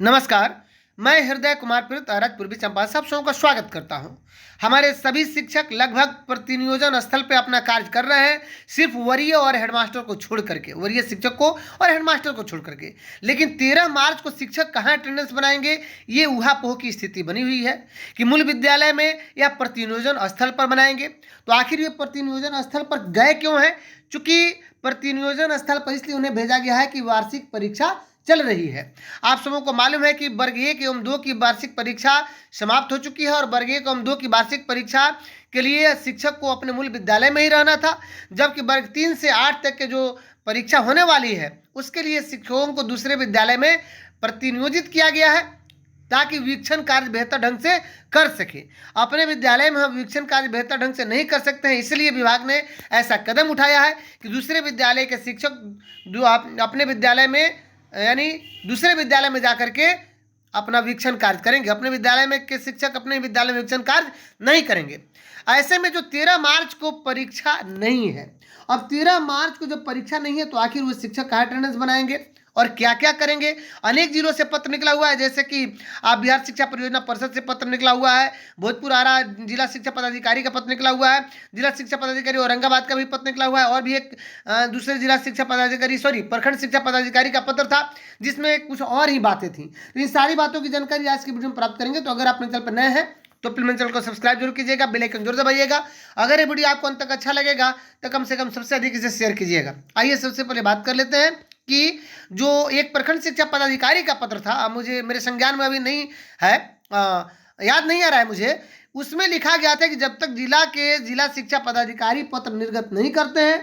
नमस्कार। मैं हृदय कुमार पृथ्वी पूर्वी चंपारण सब सबका स्वागत करता हूं। हमारे सभी शिक्षक लगभग प्रतिनियोजन स्थल पे अपना कार्य कर रहे हैं, सिर्फ वरीय और हेडमास्टर को छोड़ करके, वरीय शिक्षक को और हेडमास्टर को छोड़ करके। लेकिन 13 मार्च को शिक्षक कहाँ अटेंडेंस बनाएंगे, ये ऊहापोह की स्थिति बनी हुई है कि मूल विद्यालय में या प्रतिनियोजन स्थल पर बनाएंगे। तो आखिर ये प्रतिनियोजन स्थल पर गए क्यों हैं? चूंकि प्रतिनियोजन स्थल पर इसलिए उन्हें भेजा गया है कि वार्षिक परीक्षा चल रही है। आप सबों को मालूम है कि वर्ग 1 एवं 2 की वार्षिक परीक्षा समाप्त हो चुकी है और वर्ग 1 एवं 2 की वार्षिक परीक्षा के लिए शिक्षक को अपने मूल विद्यालय में ही रहना था, जबकि वर्ग 3 से 8 तक के जो परीक्षा होने वाली है उसके लिए शिक्षकों को दूसरे विद्यालय में प्रतिनियोजित किया गया है ताकि वीक्षण कार्य बेहतर ढंग से कर सके। अपने विद्यालय में हम वीक्षण कार्य बेहतर ढंग से नहीं कर सकते हैं, इसलिए विभाग ने ऐसा कदम उठाया है कि दूसरे विद्यालय के शिक्षक जो अपने विद्यालय में यानी दूसरे विद्यालय में जाकर के अपना वीक्षण कार्य करेंगे। अपने विद्यालय में के शिक्षक अपने विद्यालय में वीक्षण कार्य नहीं करेंगे। ऐसे में जो 13 मार्च को परीक्षा नहीं है, अब 13 मार्च को जब परीक्षा नहीं है तो आखिर वो शिक्षक कहाँ अटेंडेंस बनाएंगे और क्या क्या करेंगे? अनेक जिलों से पत्र निकला हुआ है, जैसे कि आप बिहार शिक्षा परियोजना परिषद से पत्र निकला हुआ है, भोजपुर आरा जिला शिक्षा पदाधिकारी का पत्र निकला हुआ है, जिला शिक्षा पदाधिकारी औरंगाबाद का भी पत्र निकला हुआ है, और भी एक दूसरे जिला शिक्षा पदाधिकारी प्रखंड शिक्षा पदाधिकारी का पत्र था जिसमें कुछ और ही बातें थी। तो इन सारी बातों की जानकारी आज की वीडियो में प्राप्त करेंगे। तो अगर आप मेरे चैनल पर नए हैं तो प्लीज मेरे चैनल को सब्सक्राइब जरूर कीजिएगा, बेल आइकन जरूर दबाइएगा। अगर ये वीडियो आपको अंत तक अच्छा लगेगा तो कम से कम सबसे अधिक इसे शेयर कीजिएगा। आइए सबसे पहले बात कर लेते हैं कि जो एक प्रखंड शिक्षा पदाधिकारी का पत्र था, मुझे मेरे संज्ञान में अभी नहीं है, याद नहीं आ रहा है मुझे, उसमें लिखा गया था कि जब तक जिला शिक्षा पदाधिकारी पत्र निर्गत नहीं करते हैं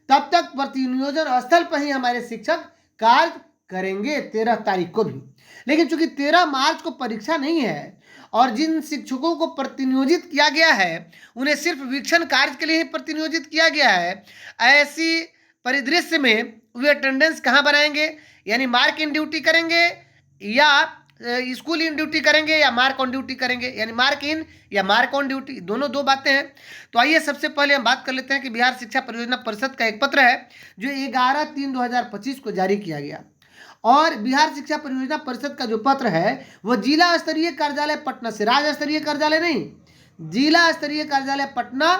तब तक प्रतिनियोजन स्थल पर ही हमारे शिक्षक कार्य करेंगे 13 तारीख को भी। लेकिन चूंकि 13 मार्च को परीक्षा नहीं है और जिन शिक्षकों को प्रतिनियोजित किया गया है उन्हें सिर्फ वीक्षण कार्य के लिए ही प्रतिनियोजित किया गया है, ऐसी परिदृश्य में वे अटेंडेंस कहाँ बनाएंगे? यानी मार्क इन ड्यूटी करेंगे या स्कूल इन ड्यूटी करेंगे या मार्क ऑन ड्यूटी करेंगे? यानी मार्क इन या मार्क ऑन ड्यूटी, दोनों दो बातें हैं। तो आइए सबसे पहले हम बात कर लेते हैं कि बिहार शिक्षा परियोजना परिषद का एक पत्र है जो 11/3/2025 को जारी किया गया। और बिहार शिक्षा परियोजना परिषद का जो पत्र है वह जिला स्तरीय कार्यालय पटना से, राज्य स्तरीय कार्यालय नहीं, जिला स्तरीय कार्यालय पटना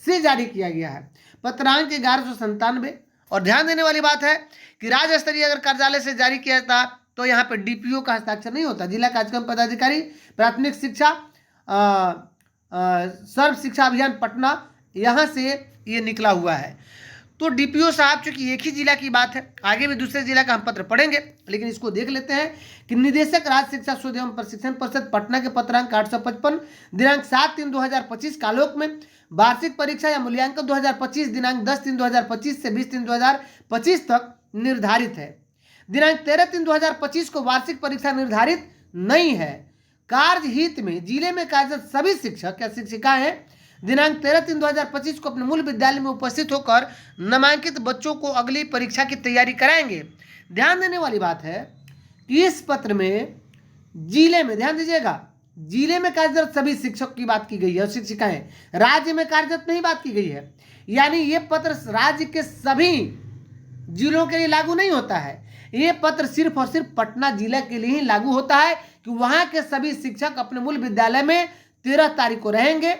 से जारी किया गया है। पत्रांक 1197। और ध्यान देने वाली बात है कि राज्य स्तरीय अगर कार्यालय से जारी किया था तो यहाँ पे डीपीओ का हस्ताक्षर नहीं होता, जिला कार्यक्रम पदाधिकारी प्राथमिक शिक्षा सर्व शिक्षा अभियान पटना, यहाँ से ये निकला हुआ है। तो डीपीओ साहब, चूंकि एक ही जिला की बात है, आगे भी दूसरे जिला का हम पत्र पढ़ेंगे, लेकिन इसको देख लेते हैं कि निदेशक राज्य शिक्षा शोध एवं प्रशिक्षण परिषद पटना के पत्रांक 855 दिनांक 7/3/2025 कालोक में वार्षिक परीक्षा या मूल्यांकन 2025 दिनांक 10/3/2025 से 20/3/2025 तक निर्धारित है। दिनांक 13/3/2025 को वार्षिक परीक्षा निर्धारित नहीं है। कार्य हित में जिले में कार्यरत सभी शिक्षक या शिक्षिकाएं दिनांक 13/3/2025 को अपने मूल विद्यालय में उपस्थित होकर नामांकित बच्चों को अगली परीक्षा की तैयारी कराएंगे। ध्यान देने वाली बात है कि इस पत्र में जिले में, ध्यान दीजिएगा, जिले में कार्यरत सभी शिक्षक की बात की गई है और शिक्षिकाएं, राज्य में कार्यरत नहीं बात की गई है। यानी ये पत्र राज्य के सभी जिलों के लिए लागू नहीं होता है, ये पत्र सिर्फ और सिर्फ पटना जिला के लिए ही लागू होता है कि वहां के सभी शिक्षक अपने मूल विद्यालय में 13 तारीख को रहेंगे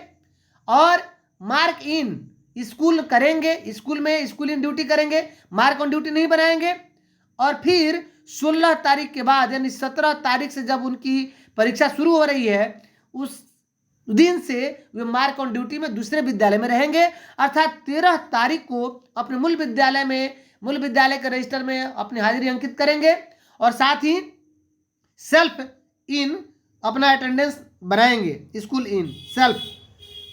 और मार्क इन स्कूल करेंगे, स्कूल में स्कूल इन ड्यूटी करेंगे, मार्क ऑन ड्यूटी नहीं बनाएंगे। और फिर 16 तारीख के बाद यानी 17 तारीख से जब उनकी परीक्षा शुरू हो रही है उस दिन से वे मार्क ऑन ड्यूटी में दूसरे विद्यालय में रहेंगे, अर्थात 13 तारीख को अपने मूल विद्यालय के रजिस्टर में अपनी हाजिरी अंकित करेंगे और साथ ही सेल्फ इन अपना अटेंडेंस बनाएंगे, school in self,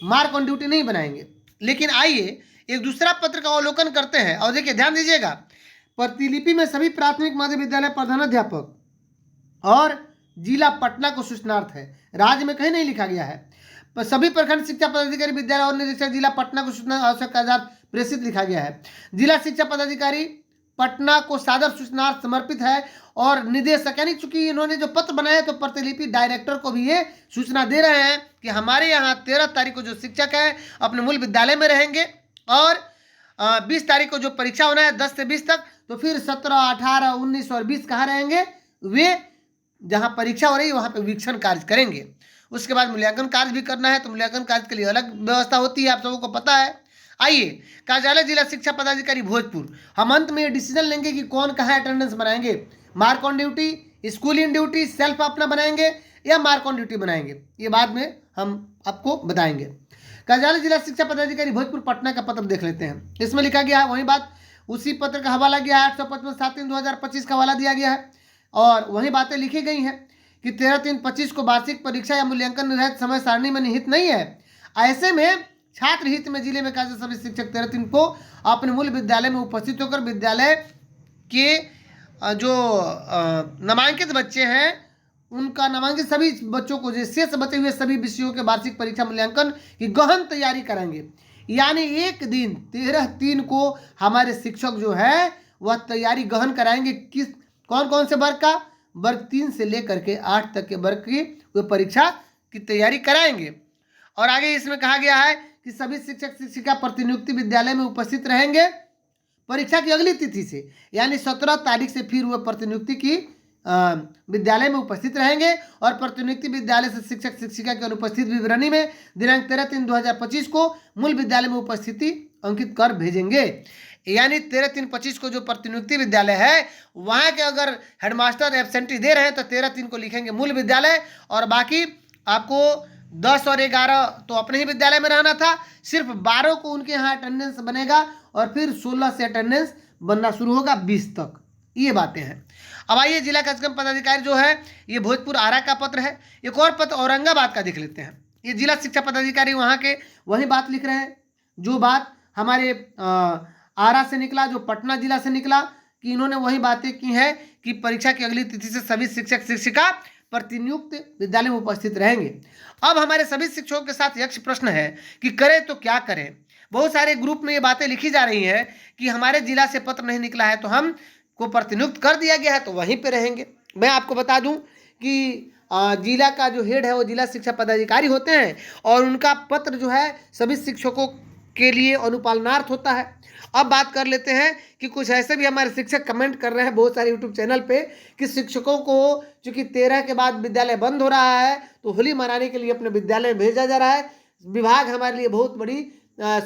mark on duty नहीं बनाएंगे। लेकिन आइए एक दूसरा पत्र का अवलोकन करते हैं और देखिए, ध्यान दीजिएगा, प्रतिलिपि में सभी प्राथमिक मध्य विद्यालय प्रधानाध्यापक और जिला पटना को सूचनार्थ है, राज्य में कहीं नहीं लिखा गया है। सभी प्रखंड शिक्षा पदाधिकारी विद्यालय और निरीक्षक जिला पटना को सूचना आवश्यक आधार प्रेषित लिखा गया है। जिला शिक्षा पदाधिकारी पटना को सादर सूचनार्थ समर्पित है और निदेशक, यानी चूंकि इन्होंने जो पत्र बनाया है तो प्रतिलिपि डायरेक्टर को भी ये सूचना दे रहे हैं कि हमारे यहाँ 13 तारीख को जो शिक्षक है अपने मूल विद्यालय में रहेंगे और 20 तारीख को जो परीक्षा होना है 10 से 20 तक, तो फिर 17, 18, 19 और 20 कहाँ रहेंगे? वे जहाँ परीक्षा हो रही है वहाँ पे वीक्षण कार्य करेंगे। उसके बाद मूल्यांकन कार्य भी करना है, तो मूल्यांकन कार्य के लिए अलग व्यवस्था होती है, आप सबको पता है। आइए, कार्यालय जिला शिक्षा पदाधिकारी भोजपुर, हम अंत में ये डिसीजन लेंगे कि कौन कहाँ अटेंडेंस बनाएंगे, mark on duty, school in duty, self अपना बनाएंगे या मार्क ऑन ड्यूटी बनाएंगे, ये बाद में हम आपको बताएंगे। कार्यालय जिला शिक्षा पदाधिकारी भोजपुर पटना का पत्र देख लेते हैं। इसमें लिखा गया है वही बात, उसी पत्र का हवाला गया है, 855/7/2025 का हवाला दिया गया है और वही बातें लिखी गई हैं कि 13/3/25 को वार्षिक परीक्षा या मूल्यांकन निर्धारित समय सारणी में निहित नहीं है। ऐसे में छात्र हित में जिले में कार्यरत सभी शिक्षक 13/3 को अपने मूल विद्यालय में उपस्थित होकर विद्यालय के जो नामांकित बच्चे हैं उनका नामांकित सभी बच्चों को जो शेष बचे हुए सभी विषयों के वार्षिक परीक्षा मूल्यांकन की गहन तैयारी कराएंगे। यानी एक दिन 13/3 को हमारे शिक्षक जो है वह तैयारी गहन कराएंगे। किस कौन कौन से वर्ग का, वर्ग 3 से लेकर के 8 तक के वर्ग की वो परीक्षा की तैयारी कराएंगे। और आगे इसमें कहा गया है कि सभी शिक्षक शिक्षिका प्रतिनियुक्ति विद्यालय में उपस्थित रहेंगे परीक्षा की अगली तिथि से, यानी 17 तारीख से फिर वह प्रतिनियुक्ति की विद्यालय में उपस्थित रहेंगे और प्रतिनियुक्ति विद्यालय से शिक्षक शिक्षिका की अनुपस्थित विवरणी में दिनांक 13/3/2025 को मूल विद्यालय में उपस्थिति अंकित कर भेजेंगे। यानी 13/3/25 को जो प्रतिनियुक्ति विद्यालय है वहाँ के अगर हेडमास्टर एब्सेंटी दे रहे हैं तो 13/3 को लिखेंगे मूल विद्यालय, और बाकी आपको 10 और 11 तो अपने ही विद्यालय में रहना था, सिर्फ 12 को उनके यहाँ अटेंडेंस बनेगा और फिर 16 से अटेंडेंस बनना शुरू होगा 20 तक। ये बातें हैं। अब आइए, जिला कार्यक्रम पदाधिकारी जो है ये भोजपुर आरा का पत्र है। एक और पत्र औरंगाबाद का देख लेते हैं। ये जिला शिक्षा पदाधिकारी वहाँ के वही बात लिख रहे हैं जो बात हमारे आरा से निकला, जो पटना जिला से निकला, कि इन्होंने वही बातें की हैं कि परीक्षा की अगली तिथि से सभी शिक्षक शिक्षिका प्रतिनियुक्त विद्यालय में उपस्थित रहेंगे। अब हमारे सभी शिक्षकों के साथ यक्ष प्रश्न है कि करें तो क्या करें। बहुत सारे ग्रुप में ये बातें लिखी जा रही हैं कि हमारे जिला से पत्र नहीं निकला है तो हम को प्रतिनियुक्त कर दिया गया है तो वहीं पे रहेंगे। मैं आपको बता दूं कि जिला का जो हेड है वो जिला शिक्षा पदाधिकारी होते हैं और उनका पत्र जो है सभी शिक्षकों के लिए अनुपालनार्थ होता है। अब बात कर लेते हैं कि कुछ ऐसे भी हमारे शिक्षक कमेंट कर रहे हैं बहुत सारे यूट्यूब चैनल पे कि शिक्षकों को चूँकि 13 के बाद विद्यालय बंद हो रहा है तो होली मनाने के लिए अपने विद्यालय में भेजा जा रहा है। विभाग हमारे लिए बहुत बड़ी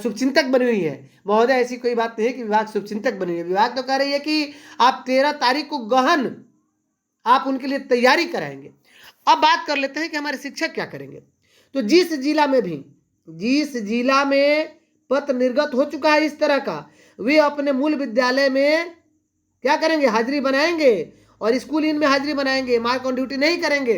शुभचिंतक बनी हुई है। महोदय, ऐसी कोई बात नहीं है कि विभाग शुभचिंतक बनी हुई है। विभाग तो कह रही है कि आप 13 तारीख को गहन आप उनके लिए तैयारी कराएंगे। अब बात कर लेते हैं कि हमारे शिक्षक क्या करेंगे। तो जिस जिला में पत्र निर्गत हो चुका है इस तरह का, वे अपने मूल विद्यालय में क्या करेंगे, हाजिरी बनाएंगे और स्कूल इन में हाजिरी बनाएंगे। मार्क ऑन ड्यूटी नहीं करेंगे,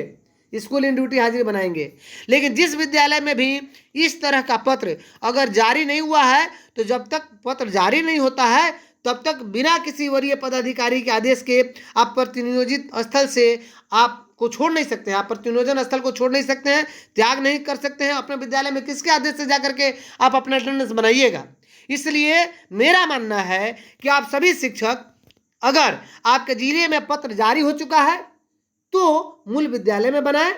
स्कूल इन ड्यूटी हाजिरी बनाएंगे। लेकिन जिस विद्यालय में भी इस तरह का पत्र अगर जारी नहीं हुआ है तो जब तक पत्र जारी नहीं होता है तब तक बिना किसी वरीय पदाधिकारी के आदेश के आप प्रतिनियोजित स्थल से आपको छोड़ नहीं सकते हैं। आप प्रतिनियोजन स्थल को छोड़ नहीं सकते हैं, त्याग नहीं कर सकते हैं। अपने विद्यालय में किसके आदेश से जाकर के आप अपना अटेंडेंस बनाइएगा। इसलिए मेरा मानना है कि आप सभी शिक्षक, अगर आपके जिले में पत्र जारी हो चुका है तो मूल विद्यालय में बनाएं,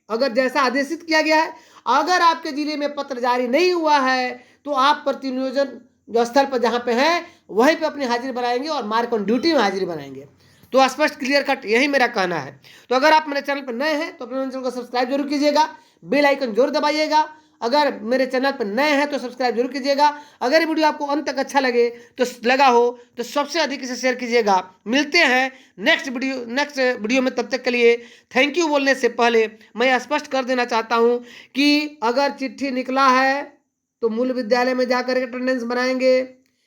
अगर जैसा आदेशित किया गया है। अगर आपके जिले में पत्र जारी नहीं हुआ है तो आप प्रतिनियोजन जो स्थल पर जहाँ पे है वहीं पे अपनी हाजिरी बनाएंगे और मार्क ऑन ड्यूटी में हाजिरी बनाएंगे। तो स्पष्ट क्लियर कट यही मेरा कहना है। तो अगर आप मेरे चैनल पर नए हैं तो अपने चैनल को सब्सक्राइब जरूर कीजिएगा, बेल आइकन जरूर दबाइएगा। अगर मेरे चैनल पर नए हैं तो सब्सक्राइब जरूर कीजिएगा। अगर ये वीडियो आपको अंत तक अच्छा लगे तो लगा हो तो सबसे अधिक इसे शेयर कीजिएगा। मिलते हैं नेक्स्ट वीडियो में। तब तक के लिए थैंक यू बोलने से पहले मैं स्पष्ट कर देना चाहता हूँ कि अगर चिट्ठी निकला है तो मूल विद्यालय में जाकर अटेंडेंस बनाएंगे,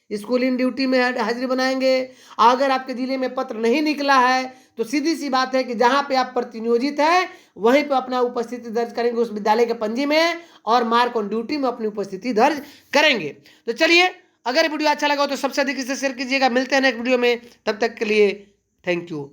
स्कूल इन ड्यूटी में हाजिरी बनाएंगे। अगर आपके जिले में पत्र नहीं निकला है तो सीधी सी बात है कि जहाँ पे आप प्रतिनियोजित हैं वहीं पे अपना उपस्थिति दर्ज करेंगे उस विद्यालय के पंजी में और मार्क ऑन ड्यूटी में अपनी उपस्थिति दर्ज करेंगे। तो चलिए, अगर वीडियो अच्छा लगा हो तो सबसे अधिक इसे शेयर कीजिएगा। मिलते हैं नेक्स्ट वीडियो में, तब तक के लिए थैंक यू।